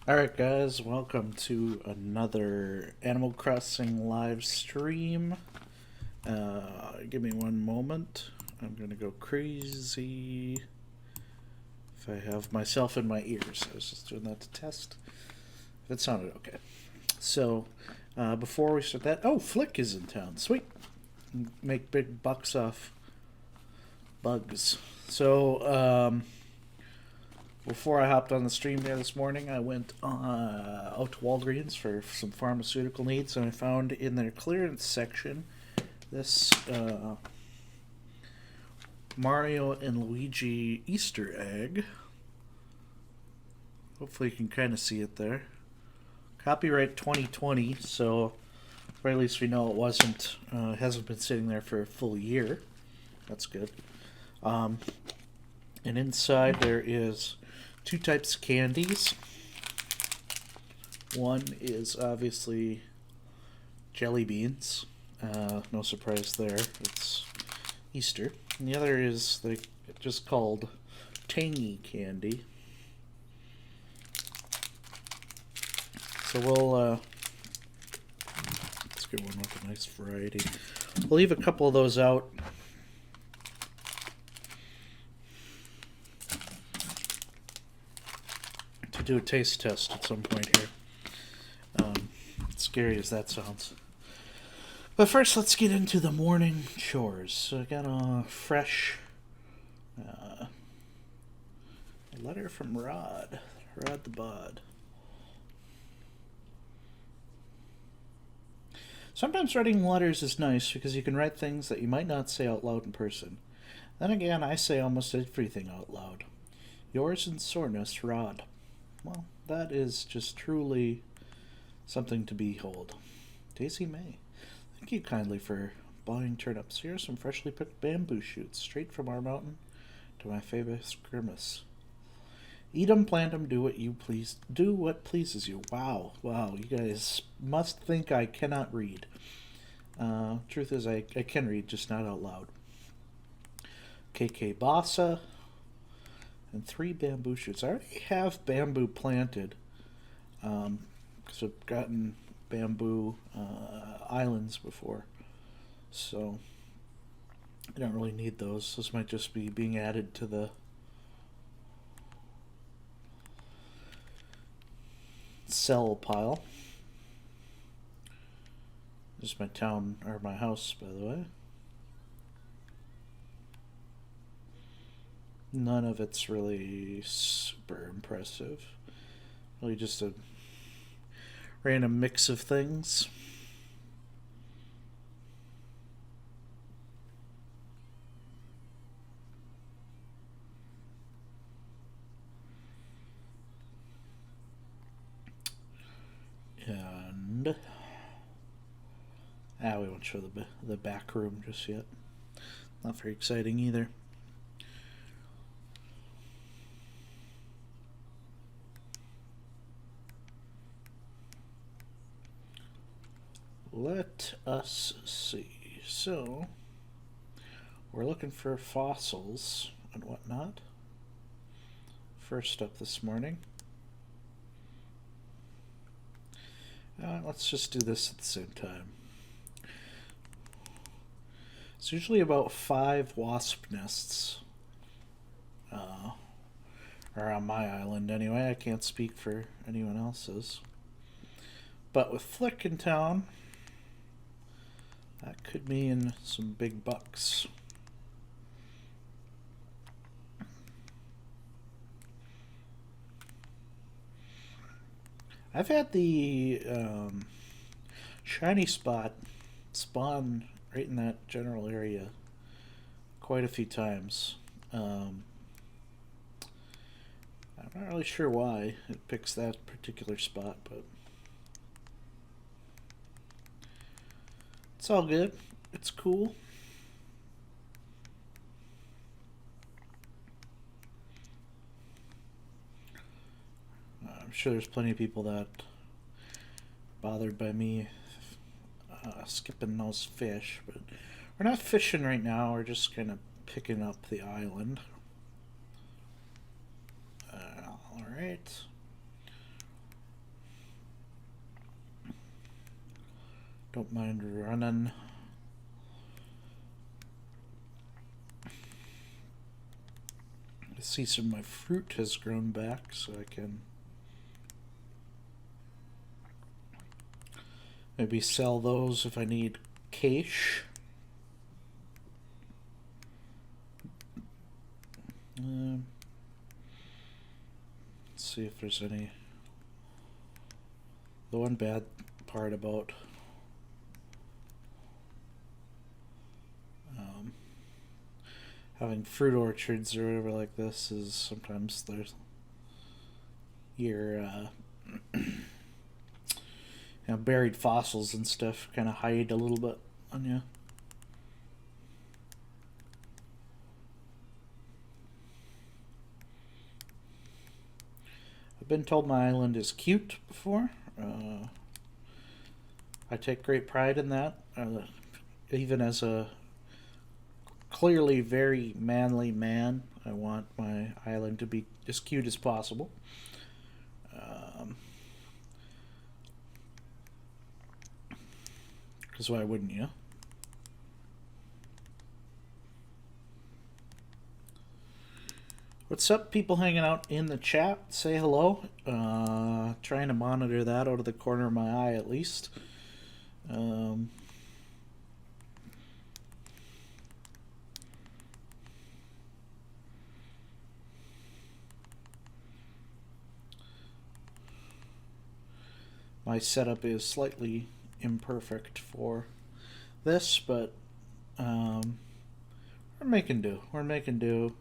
Alright guys, welcome to another Animal Crossing live stream. Give me one moment. I'm gonna go crazy if I have myself in my ears. I was just doing that to test if it sounded okay. So, before we start that, oh, Flick is in town. Sweet. Make big bucks off bugs. So, before I hopped on the stream here this morning, I went out to Walgreens for some pharmaceutical needs, and I found in their clearance section this Mario and Luigi Easter egg. Hopefully you can kind of see it there. Copyright 2020, so or at least we know it hasn't been sitting there for a full year. That's good. And inside there is two types of candies. One is obviously jelly beans. No surprise there. It's Easter. And the other is just called tangy candy. So let's get one with a nice variety. We'll leave a couple of those out. Do a taste test at some point here. Scary as that sounds. But first, let's get into the morning chores. So I got a fresh letter from Rod the Bod. Sometimes writing letters is nice because you can write things that you might not say out loud in person. Then again, I say almost everything out loud. Yours in soreness, Rod. Well, that is just truly something to behold. Daisy May, thank you kindly for buying turnips. Here are some freshly picked bamboo shoots, straight from our mountain to my favorite Grimace. Eat 'em, plant 'em, do what you please. Do what pleases you. Wow, you guys must think I cannot read. Truth is, I can read, just not out loud. KK Bassa. And 3 bamboo shoots. I already have bamboo planted because I've gotten bamboo islands before. So I don't really need those. This might just be being added to the sell pile. This is my town, or my house, by the way. None of it's really super impressive. Really just a random mix of things. And we won't show the back room just yet. Not very exciting either. Let us see. So, we're looking for fossils and whatnot. First up this morning. Let's just do this at the same time. It's usually about 5 wasp nests. Or on my island anyway. I can't speak for anyone else's. But with Flick in town, that could mean some big bucks. I've had the shiny spot spawn right in that general area quite a few times. I'm not really sure why it picks that particular spot, but it's all good. It's cool. I'm sure there's plenty of people that bothered by me skipping those fish, but we're not fishing right now. We're just kind of picking up the island. Alright. Don't mind running. I see some of my fruit has grown back, so I can maybe sell those if I need cash. Let's see if there's any. The one bad part about having fruit orchards or whatever like this is sometimes there's your buried fossils and stuff kind of hide a little bit on you. I've been told my island is cute before. I take great pride in that, even as a clearly very manly man. I want my island to be as cute as possible. Because why wouldn't you? What's up, people hanging out in the chat? Say hello. Trying to monitor that out of the corner of my eye at least. My setup is slightly imperfect for this, but we're making do. We're making do.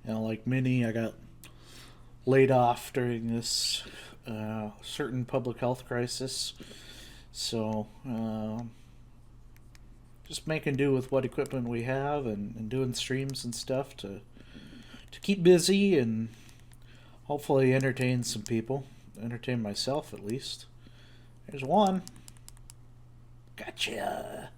Like Minnie, I got laid off during this certain public health crisis, so just making do with what equipment we have and doing streams and stuff to keep busy and hopefully entertain some people. Entertain myself, at least. There's one. Gotcha.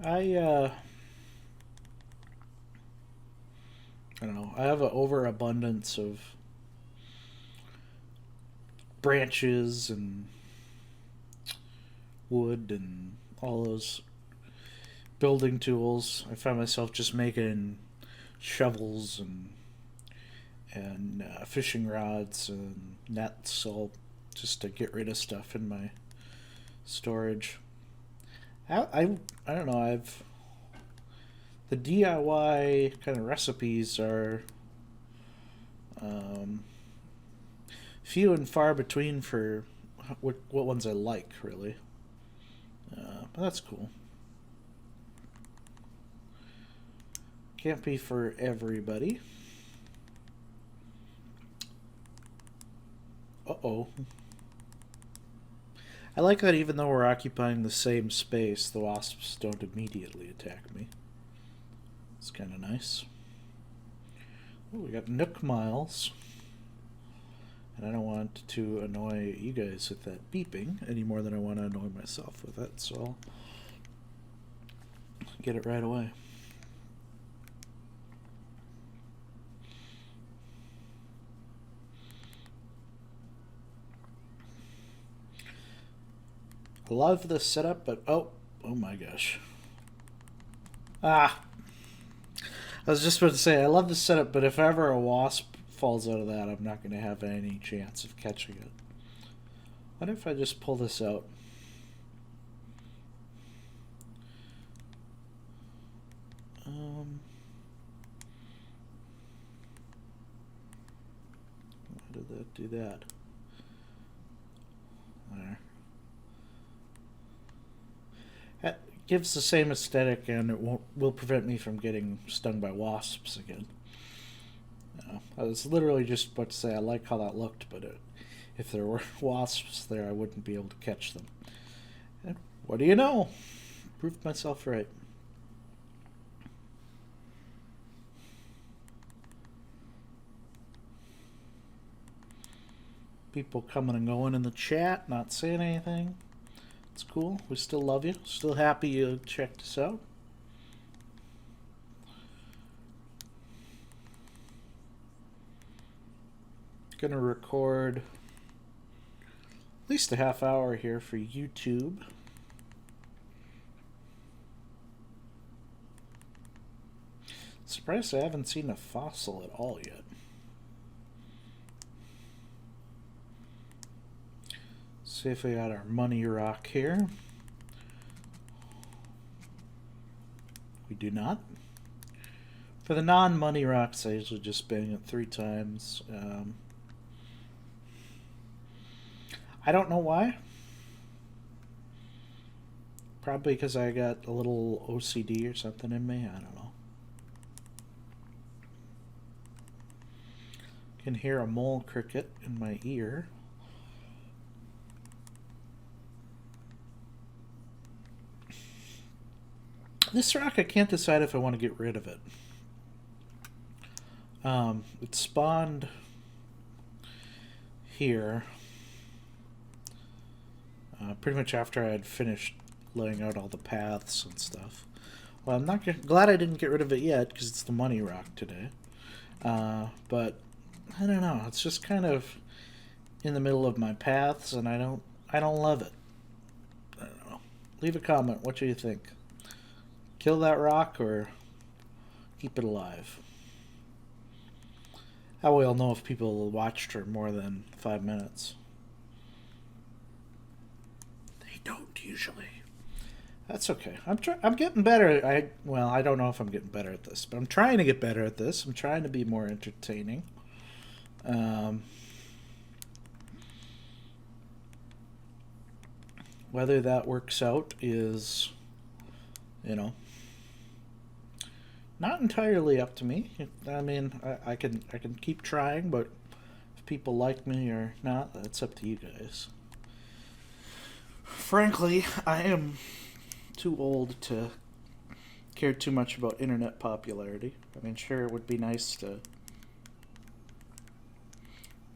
I don't know. I have an overabundance of branches and wood and all those building tools. I find myself just making shovels and fishing rods and nets, all just to get rid of stuff in my storage. I don't know. The DIY kind of recipes are few and far between for what ones I like, really. But that's cool. Can't be for everybody. Uh-oh. I like that even though we're occupying the same space, the wasps don't immediately attack me. It's kind of nice. Oh, we got Nook Miles. And I don't want to annoy you guys with that beeping any more than I want to annoy myself with it, so I'll get it right away. I love this setup, but oh my gosh. I was just about to say, I love this setup, but if ever a wasp falls out of that, I'm not going to have any chance of catching it. What if I just pull this out? Why did that do that? There. That gives the same aesthetic, and it will prevent me from getting stung by wasps again. I was literally just about to say I like how that looked, but if there were wasps there, I wouldn't be able to catch them. And what do you know? Proved myself right. People coming and going in the chat, not saying anything. It's cool. We still love you. Still happy you checked us out. Gonna record at least a half hour here for YouTube. Surprised I haven't seen a fossil at all yet. See if we got our money rock here. We do not. For the non-money rocks, I usually just bang it 3 times. I don't know why. Probably because I got a little OCD or something in me. I don't know. Can hear a mole cricket in my ear. This rock, I can't decide if I want to get rid of it. It spawned here pretty much after I had finished laying out all the paths and stuff. Well, I'm not glad I didn't get rid of it yet because it's the money rock today. But I don't know. It's just kind of in the middle of my paths, and I don't love it. I don't know. Leave a comment. What do you think? Kill that rock or keep it alive? How will I know if people watched for more than 5 minutes? They don't usually. That's okay. I'm getting better. I don't know if I'm getting better at this, but I'm trying to get better at this. I'm trying to be more entertaining. Whether that works out is, not entirely up to me. I mean, I can keep trying, but if people like me or not, that's up to you guys. Frankly, I am too old to care too much about internet popularity. I mean, sure, it would be nice to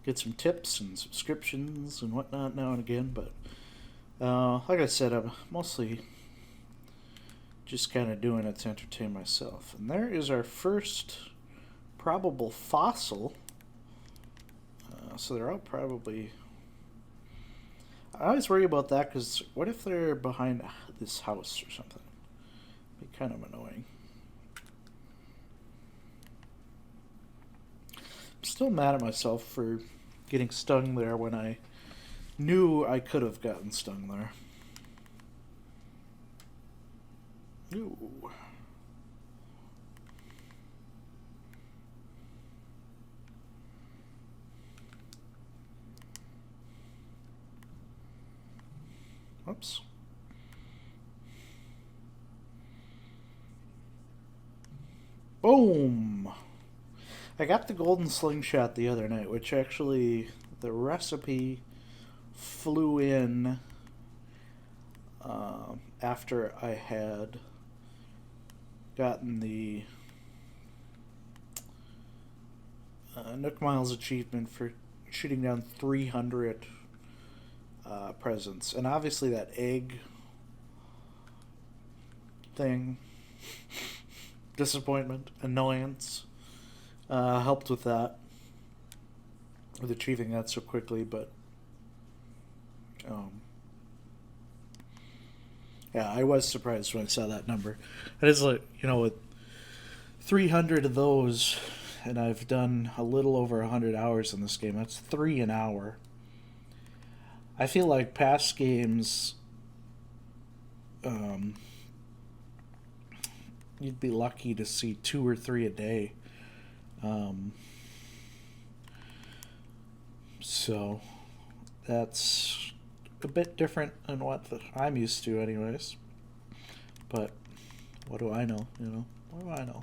get some tips and subscriptions and whatnot now and again, but like I said, I'm mostly just kind of doing it to entertain myself. And there is our first probable fossil. So they're all probably... I always worry about that because what if they're behind this house or something? It'd be kind of annoying. I'm still mad at myself for getting stung there when I knew I could have gotten stung there. Ooh. Oops. Boom! I got the golden slingshot the other night, which actually the recipe flew in after I had gotten the Nook Miles achievement for shooting down 300 presents. And obviously that egg thing, disappointment, annoyance, helped with that, with achieving that so quickly, but yeah, I was surprised when I saw that number. It is like, with 300 of those, and I've done a little over 100 hours in this game, that's 3 an hour. I feel like past games, you'd be lucky to see 2 or 3 a day. So that's a bit different than what I'm used to anyways. But what do I know, What do I know?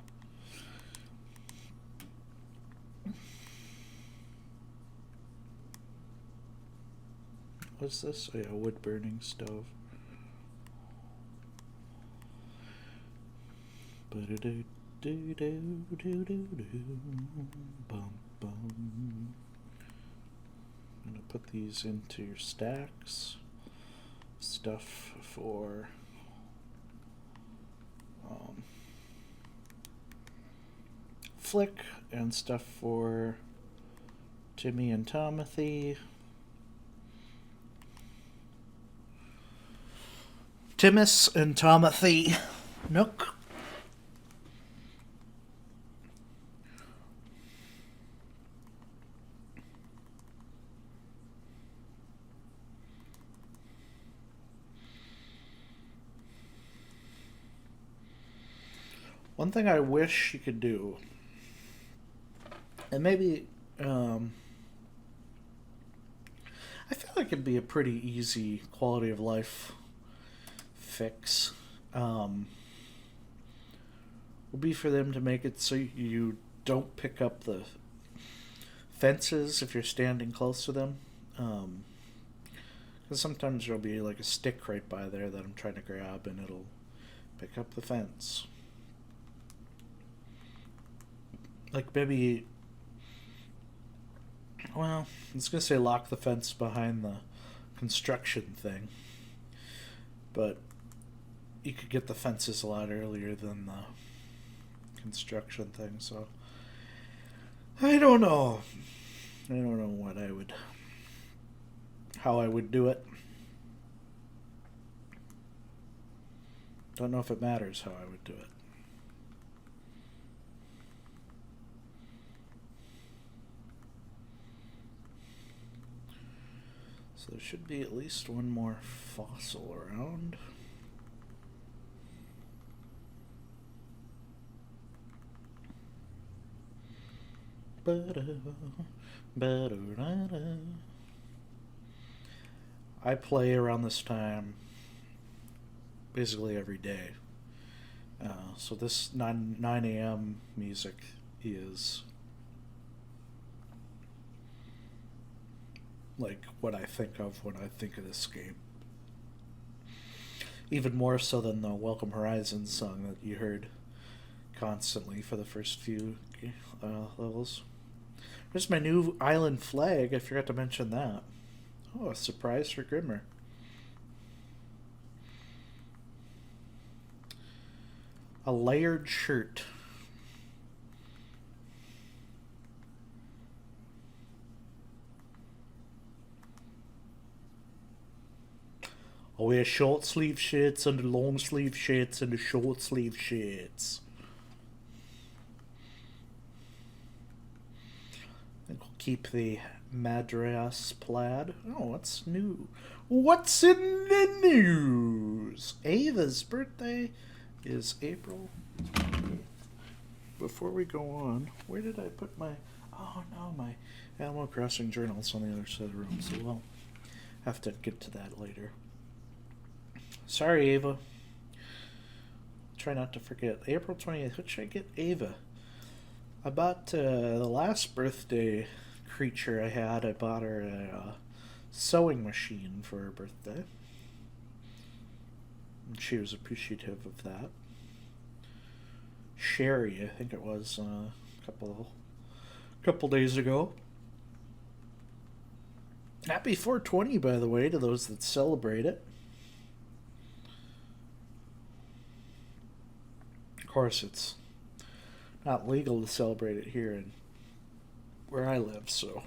What's this? Oh yeah, wood burning stove. I'm gonna put these into your stacks. stuff for Flick and stuff for Timmy and Timothy. Timmis and Timothy Nook. One thing I wish you could do, and maybe I feel like it'd be a pretty easy quality of life fix, would be for them to make it so you don't pick up the fences if you're standing close to them. Because sometimes there'll be like a stick right by there that I'm trying to grab and it'll pick up the fence. Like maybe, well, I was going to say lock the fence behind the construction thing. But you could get the fences a lot earlier than the construction thing, so I don't know. I don't know how I would do it. Don't know if it matters how I would do it. So there should be at least one more fossil around. I play around this time basically every day. So this 9 a.m. music is like what I think of when I think of this game. Even more so than the Welcome Horizons song that you heard constantly for the first few levels. There's my new island flag. I forgot to mention that. Oh, a surprise for Grimmer. A layered shirt. I wear short sleeve shirts and long sleeve shirts and short sleeve shirts. I think we'll keep the Madras plaid. Oh, what's new? What's in the news? Ava's birthday is April 28th. Before we go on, where did I put my... Oh no, my Animal Crossing journal's on the other side of the room, so we'll have to get to that later. Sorry, Ava. Try not to forget. April 28th. What should I get Ava? I bought the last birthday creature I had. I bought her a sewing machine for her birthday. And she was appreciative of that. Sherry, I think it was a couple days ago. Happy 420, by the way, to those that celebrate it. Of course, it's not legal to celebrate it here in where I live, so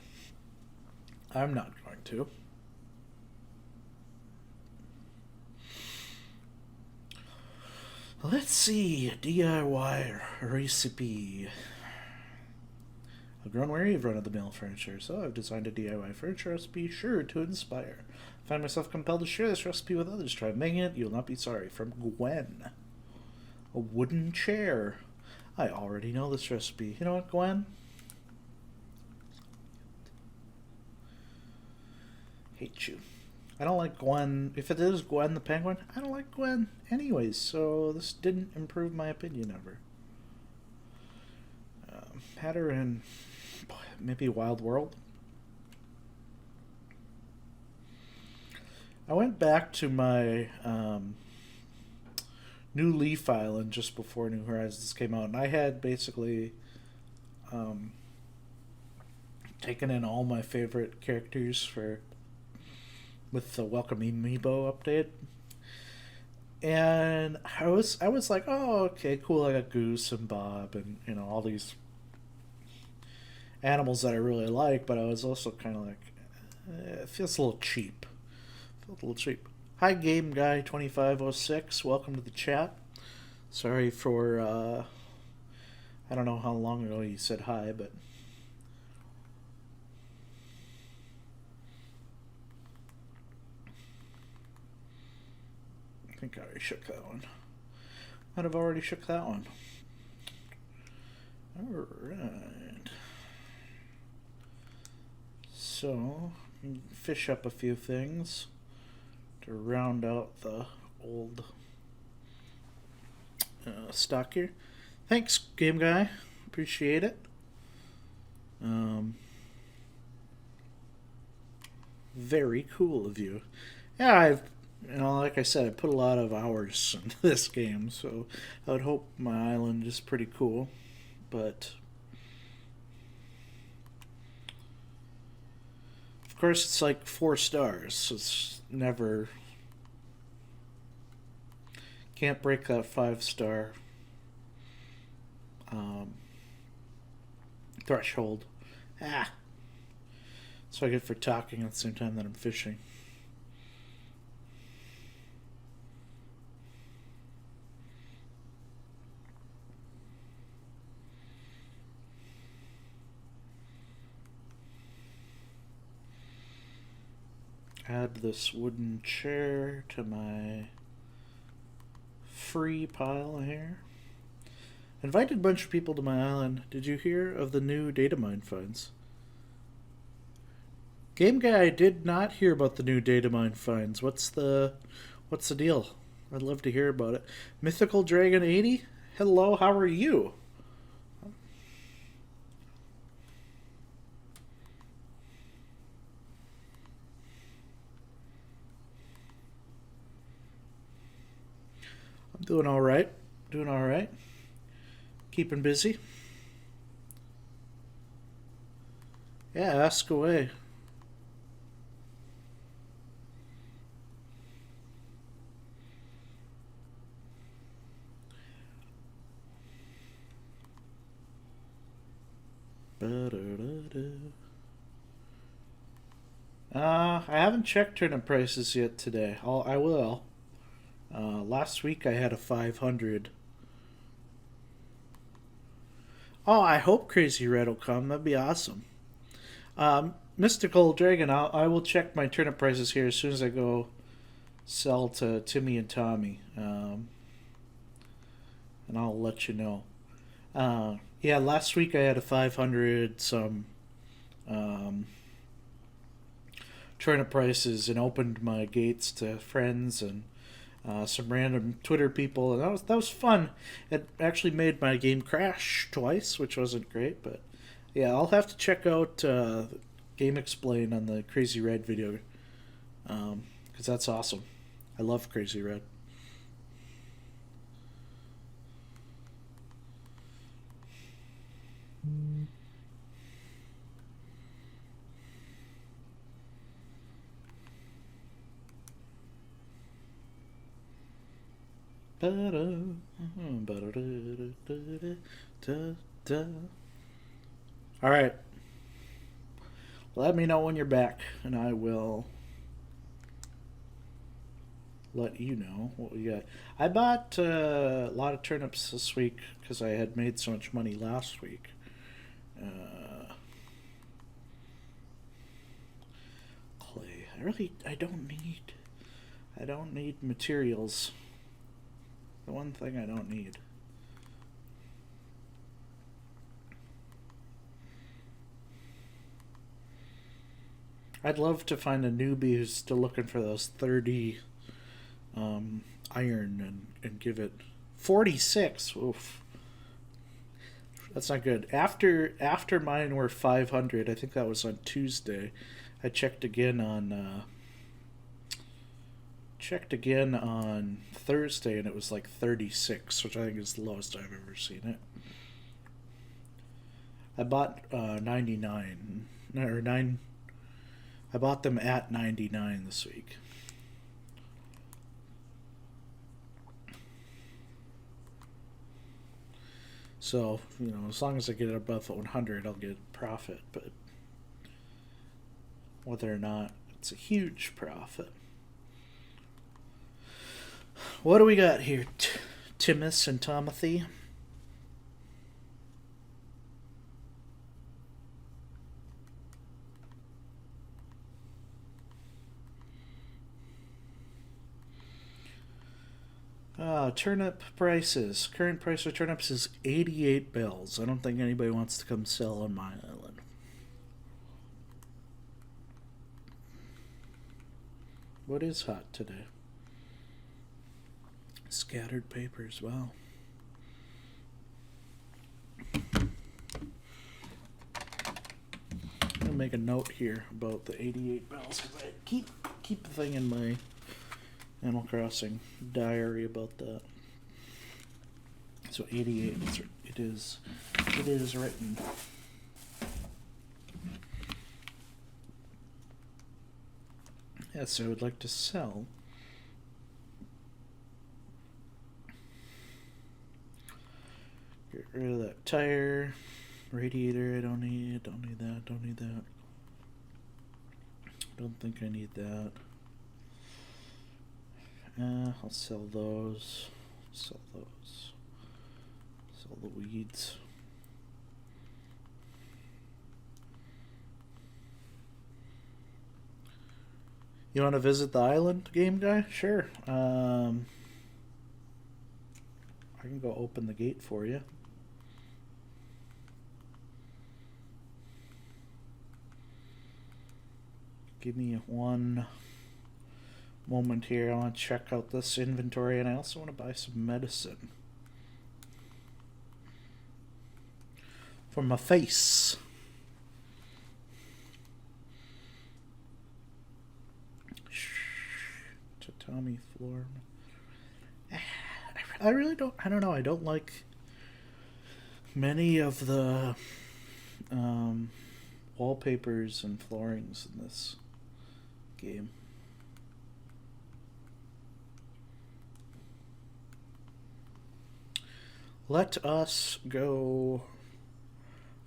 I'm not going to. Let's see, DIY recipe. I've grown weary of run-of-the-mill furniture, so I've designed a DIY furniture recipe sure to inspire. I find myself compelled to share this recipe with others. Try making it, you'll not be sorry. From Gwen. A wooden chair. I already know this recipe. You know what, Gwen? Hate you. I don't like Gwen. If it is Gwen the penguin, I don't like Gwen anyways, so this didn't improve my opinion of her. Had her in maybe Wild World. I went back to my New Leaf Island just before New Horizons came out, and I had basically taken in all my favorite characters for with the Welcome Amiibo update. And I was like, oh, okay, cool. I got Goose and Bob and all these animals that I really like, but I was also kind of like, it feels a little cheap. Felt a little cheap. Hi, Game Guy 2506. Welcome to the chat. Sorry for I don't know how long ago you said hi, but I think I already shook that one. Might have already shook that one. Alright. So, fish up a few things to round out the old stock here. Thanks, Game Guy. Appreciate it. Very cool of you. Yeah, I've like I said, I put a lot of hours into this game, so I would hope my island is pretty cool. But of course, it's like 4 stars, so it's never can't break that 5-star threshold. So I get for talking at the same time that I'm fishing. Add this wooden chair to my free pile here. Invited a bunch of people to my island. Did you hear of the new data mine finds? Game Guy, I did not hear about the new data mine finds. What's the deal? I'd love to hear about it. Mythical Dragon 80? Hello, how are you? I'm doing all right. Doing all right. Keeping busy. Yeah, ask away. I haven't checked turnip prices yet today. I will. Last week I had a 500. Oh, I hope Crazy Red will come. That'd be awesome. Mystical Dragon, I will check my turnip prices here as soon as I go sell to Timmy and Tommy. And I'll let you know. Yeah, last week I had a 500 some turnip prices and opened my gates to friends and some random Twitter people, and that was fun. It actually made my game crash twice, which wasn't great, but yeah, I'll have to check out Game Explain on the Crazy Red video because that's awesome. I love Crazy Red. All right. Let me know when you're back, and I will let you know what we got. I bought a lot of turnips this week because I had made so much money last week. Clay. I don't need materials. The one thing I don't need. I'd love to find a newbie who's still looking for those 30 iron and give it 46. Oof. That's not good. After mine were 500, I think that was on Tuesday. I checked again on Thursday, and it was like 36, which I think is the lowest I've ever seen it. I bought 99 or 9. I bought them at 99 this week. So, you know, as long as I get it above 100, I'll get profit. But whether or not it's a huge profit. What do we got here? Timus and Tomothy. Turnip prices. Current price of turnips is 88 bells. I don't think anybody wants to come sell on my island. What is hot today? Scattered papers. Wow. I'm gonna make a note here about the 88 bells because I keep the thing in my Animal Crossing diary about that. So 88, it is written. Yes, I would like to sell. Get rid of that tire, radiator. I don't need that. Don't need that. Don't think I need that. I'll sell those. Sell those. Sell the weeds. You want to visit the island, game guy? Sure. I can go open the gate for you. Give me one moment here. I want to check out this inventory, and I also want to buy some medicine for my face. Tatami floor. I really don't. I don't know. I don't like many of the wallpapers and floorings in this game. Let us go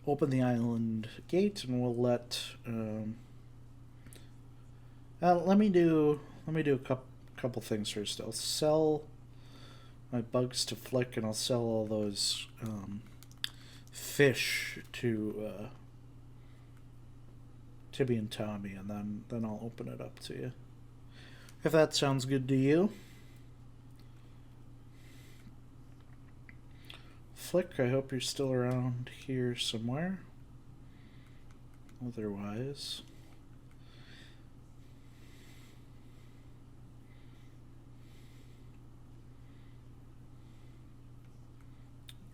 open the island gate, and we'll let me do a couple things first. I'll sell my bugs to Flick, and I'll sell all those fish to Tibby and Tommy, and then I'll open it up to you. If that sounds good to you. Flick, I hope you're still around here somewhere. Otherwise,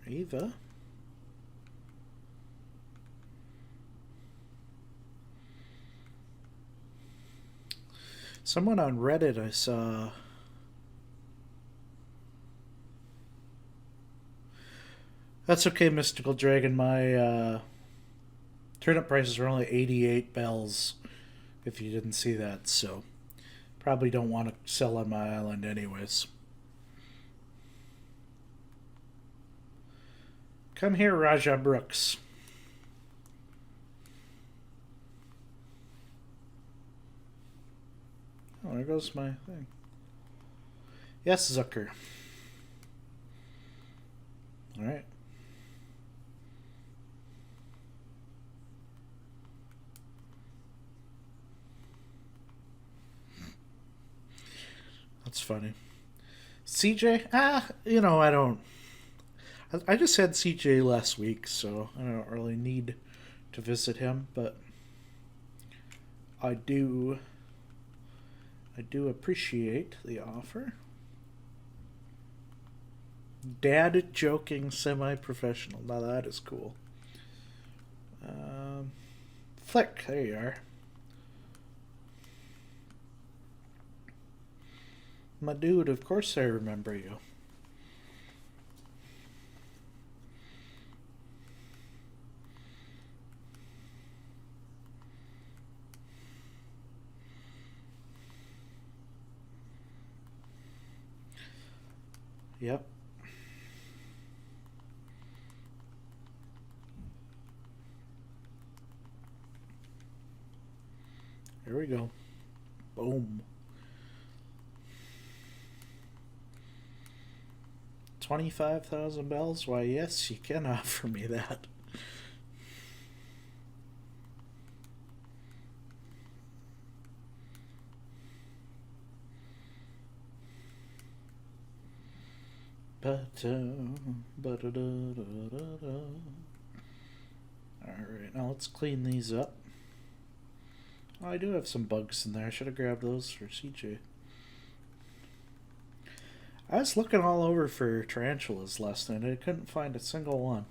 Ava. Someone on Reddit I saw That's okay, Mystical Dragon. My turnip prices are only 88 bells, if you didn't see that, so probably don't want to sell on my island anyways. Come here, Raja Brooks. Oh, there goes my thing. Yes, Zucker. Alright. That's funny. CJ? I just had CJ last week, so I don't really need to visit him, but I do appreciate the offer. Dad joking semi-professional. Now that is cool. Flick, there you are. My dude, of course I remember you. Yep. Here we go. Boom. 25,000 bells? Why, yes, you can offer me that. Alright, now let's clean these up. Oh, I do have some bugs in there. I should have grabbed those for CJ. I was looking all over for tarantulas last night. I couldn't find a single one.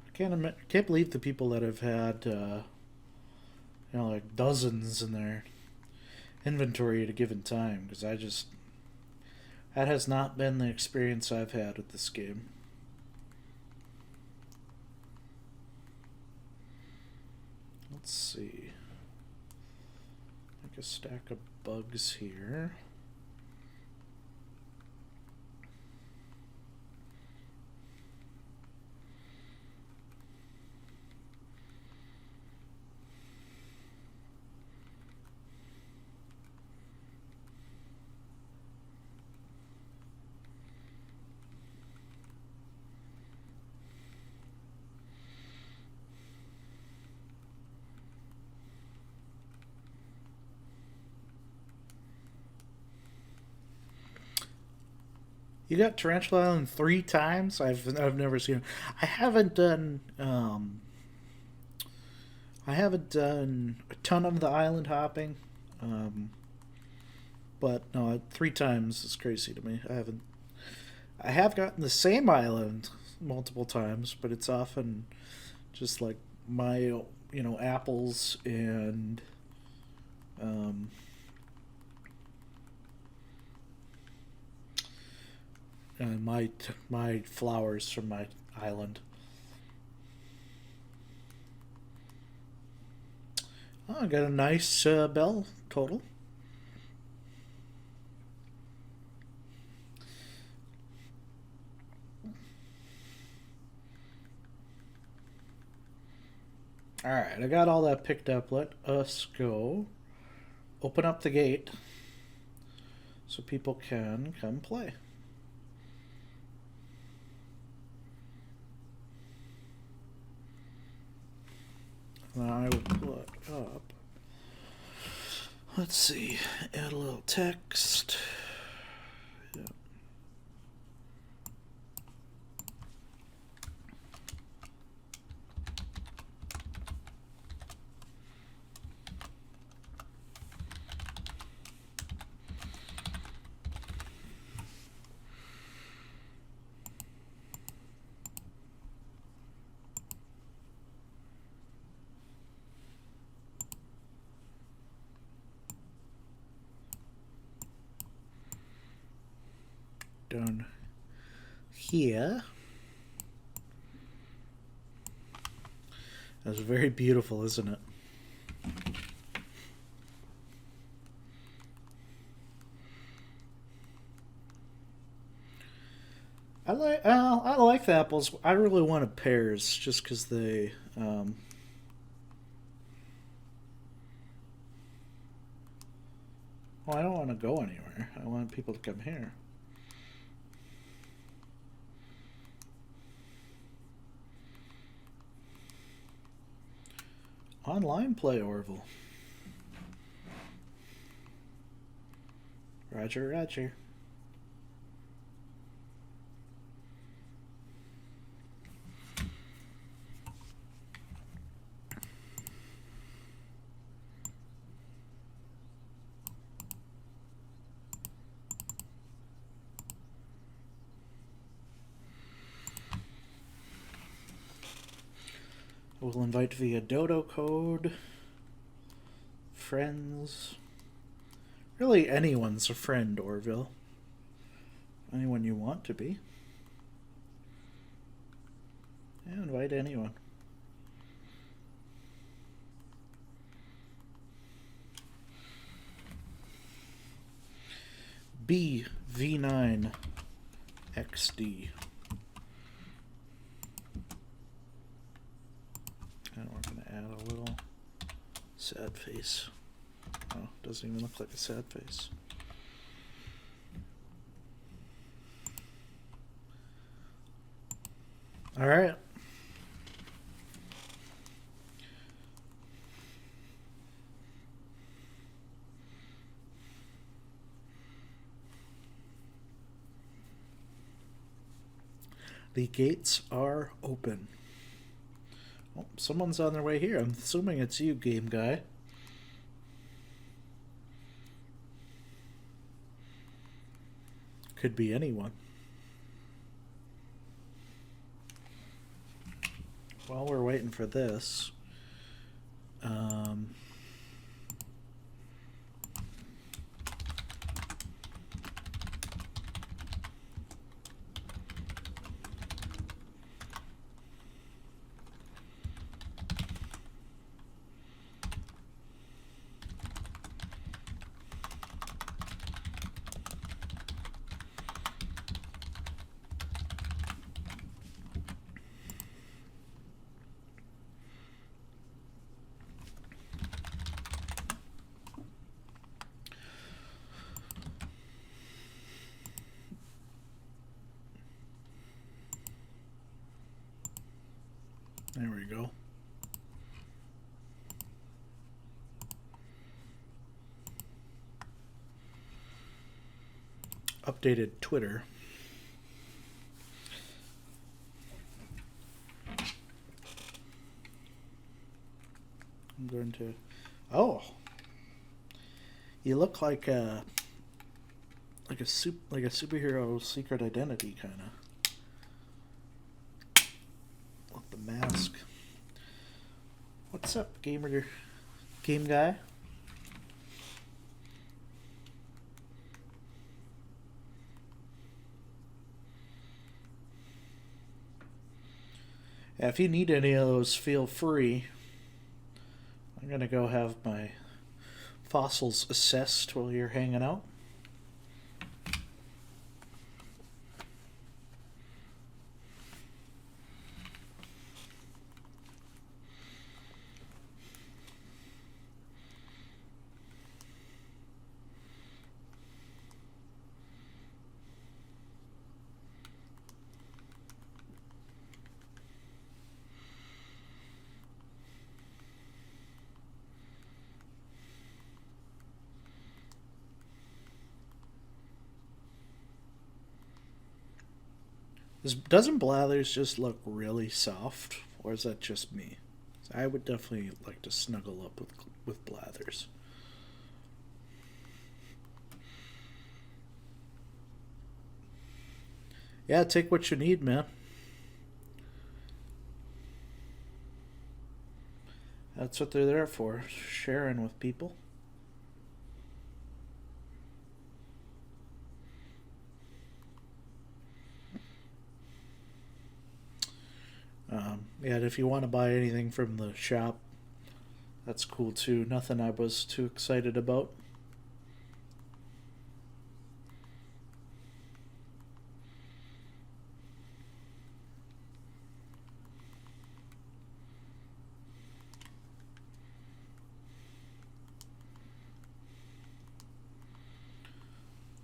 I can't believe the people that have had, like dozens in their inventory at a given time. Because that has not been the experience I've had with this game. Let's see. Like a stack of bugs here. You got Tarantula Island 3 times? I've never seen it. I haven't done a ton of the island hopping. But no, 3 times is crazy to me. I have gotten the same island multiple times, but it's often just like my apples and my flowers from my island. Oh, I got a nice bell total. Alright, I got all that picked up. Let us go open up the gate so people can come play. And I will put up, let's see, add a little text. Yep. Down here. That's very beautiful, isn't it? I like the apples. I really wanted pears just because they. Well, I don't want to go anywhere. I want people to come here. Online play, Orville. Roger, roger. We'll invite via dodo code. Friends. Really, anyone's a friend, Orville. Anyone you want to be. Yeah, invite anyone. BV9 XD. And we're going to add a little sad face. Oh, doesn't even look like a sad face. All right. The gates are open. Oh, someone's on their way here. I'm assuming it's you, game guy. Could be anyone. While we're waiting for this, there we go. Updated Twitter. I'm going to. Oh, you look like a superhero secret identity kind of. With the mask. What's up, game guy? Yeah, if you need any of those, feel free. I'm going to go have my fossils assessed while you're hanging out. Doesn't Blathers just look really soft, or is that just me? I would definitely like to snuggle up with Blathers. Yeah, take what you need, man. That's what they're there for, sharing with people. Yeah, and if you want to buy anything from the shop, that's cool too. Nothing I was too excited about.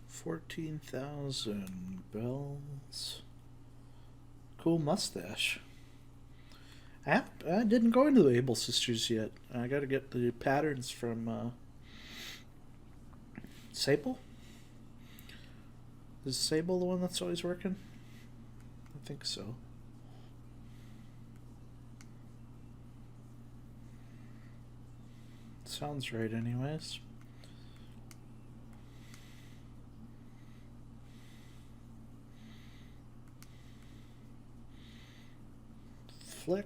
$14,000 bells. Cool mustache. I didn't go into the Able Sisters yet. I gotta get the patterns from Sable? Is Sable the one that's always working? I think so. Sounds right anyways. Flick.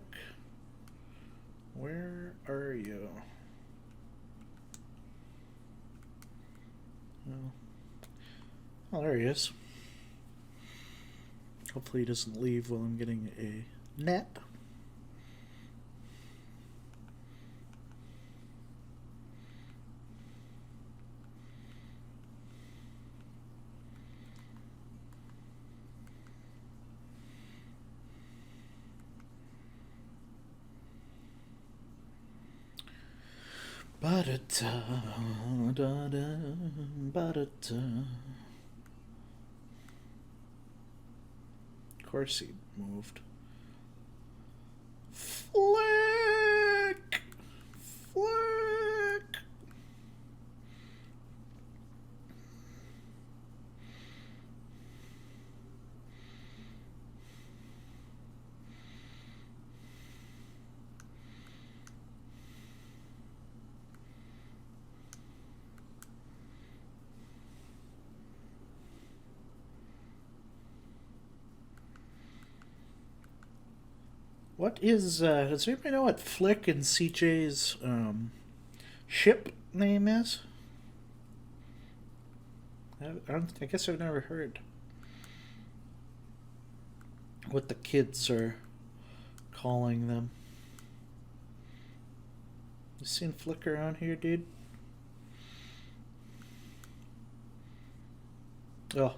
Where are you? Oh, there he is. Hopefully he doesn't leave while I'm getting a net. Ba-da-da, da-da, ba-da-da. Of course he moved. Flick! Flick! What is, does anybody know what Flick and CJ's ship name is? I guess I've never heard what the kids are calling them. You seen Flick around here, dude? Oh,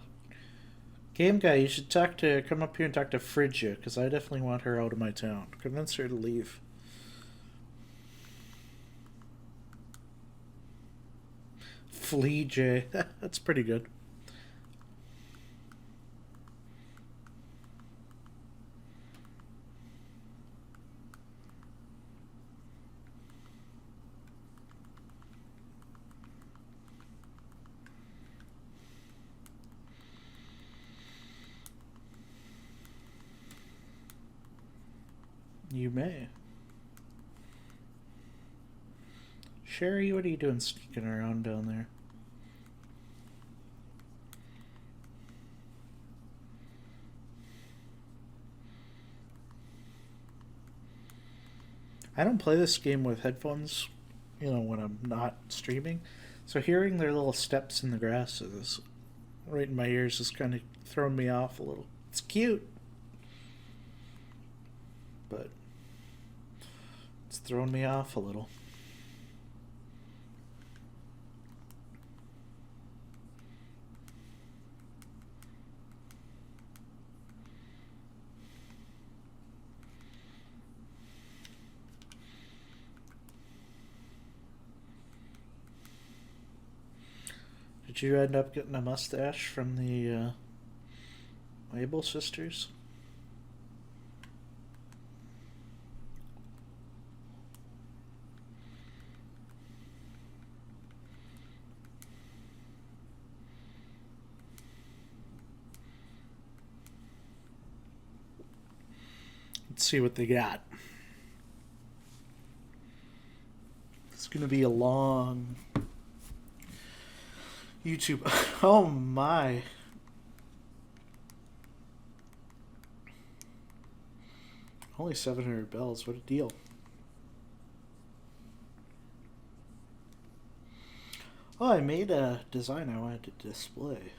Game Guy, you should come up here and talk to Phrygia, because I definitely want her out of my town. Convince her to leave. Flea J. That's pretty good. You may. Sherry, what are you doing sneaking around down there? I don't play this game with headphones, when I'm not streaming. So hearing their little steps in the grass is right in my ears is kind of throwing me off a little. It's cute, but it's throwing me off a little. Did you end up getting a mustache from the Mabel sisters? Let's see what they got. It's going to be a long YouTube. Oh my. Only 700 bells. What a deal. Oh, I made a design I wanted to display.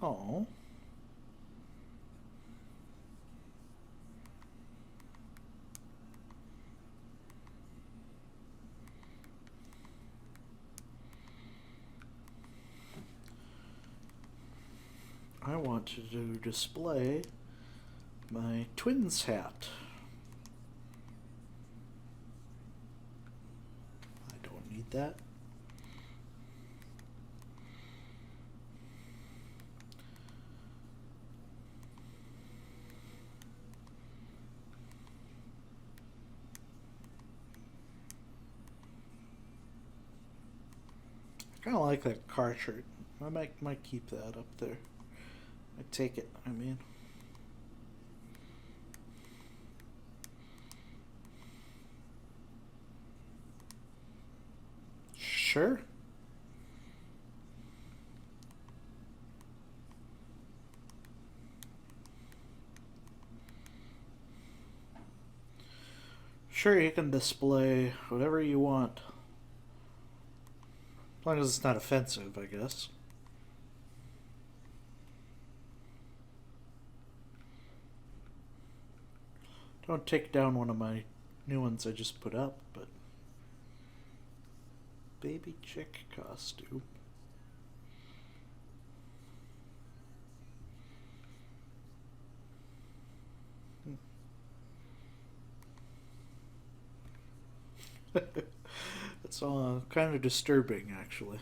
Oh. I want to display my twins hat. I don't need that. I kind of like that car shirt. I might keep that up there. I take it, I mean. Sure. Sure, you can display whatever you want. As long as it's not offensive, I guess. Don't take down one of my new ones I just put up, but baby chick costume. It's kind of disturbing, actually.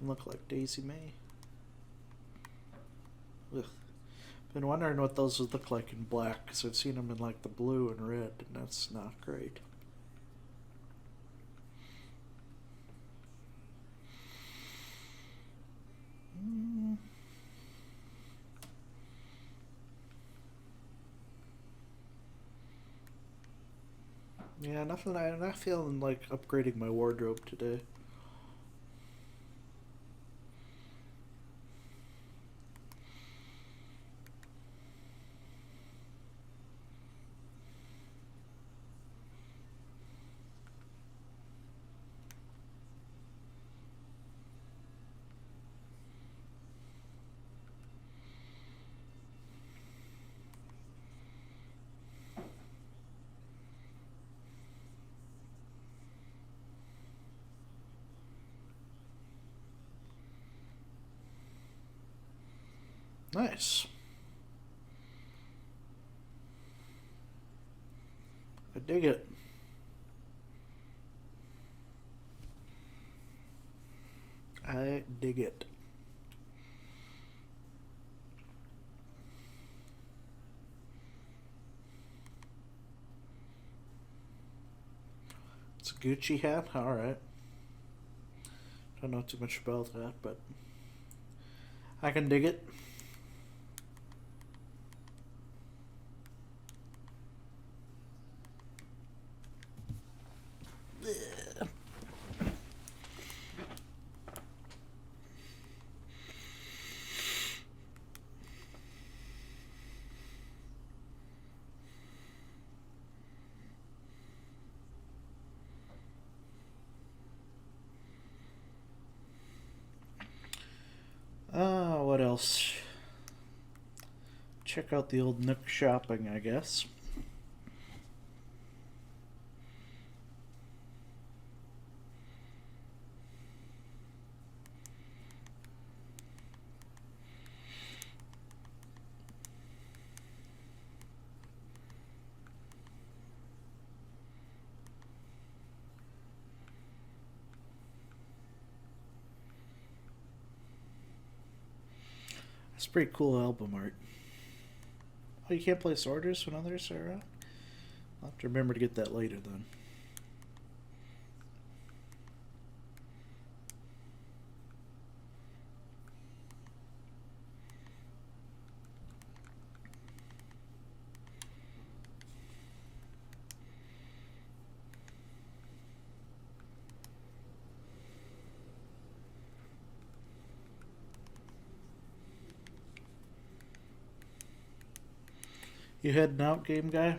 Look like Daisy May. Ugh. Been wondering what those would look like in black, because I've seen them in like the blue and red, and that's not great. Yeah, nothing. I'm not feeling like upgrading my wardrobe today. Nice. I dig it. I dig it. It's a Gucci hat? Alright. Don't know too much about that, but I can dig it. What else? Check out the old Nook shopping, I guess. It's pretty cool album art. Oh, you can't place orders when others are out? I'll have to remember to get that later then. You heading out, game guy?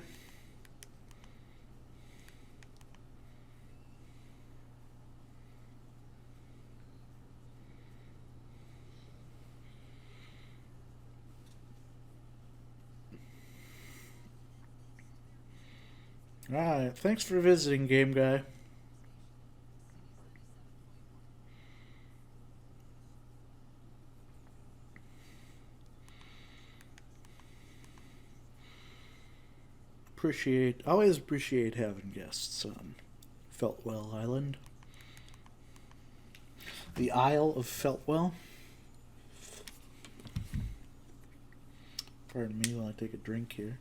Alright, thanks for visiting, game guy. Always appreciate having guests on Feltwell Island. The Isle of Feltwell. Pardon me while I take a drink here.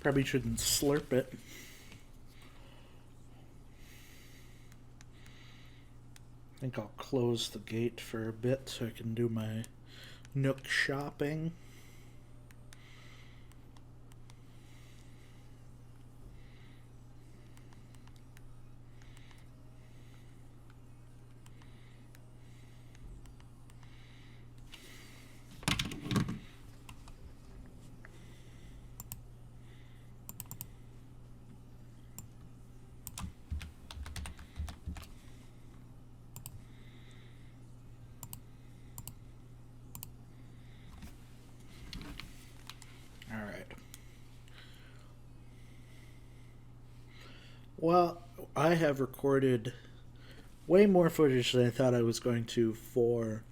Probably shouldn't slurp it. I think I'll close the gate for a bit so I can do my Nook shopping. Well, I have recorded way more footage than I thought I was going to for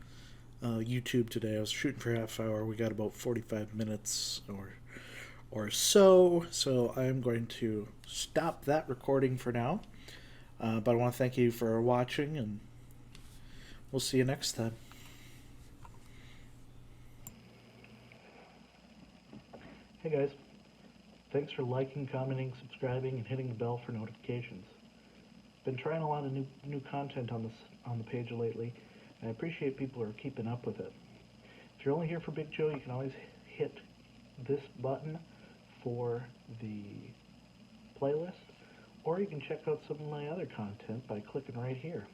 YouTube today. I was shooting for half hour. We got about 45 minutes or or so. So I'm going to stop that recording for now. But I want to thank you for watching, and we'll see you next time. Hey guys, thanks for liking, commenting, subscribing, and hitting the bell for notifications. Been trying a lot of new content on the page lately, and I appreciate people who are keeping up with it. If you're only here for Big Joe, you can always hit this button for the playlist, or you can check out some of my other content by clicking right here.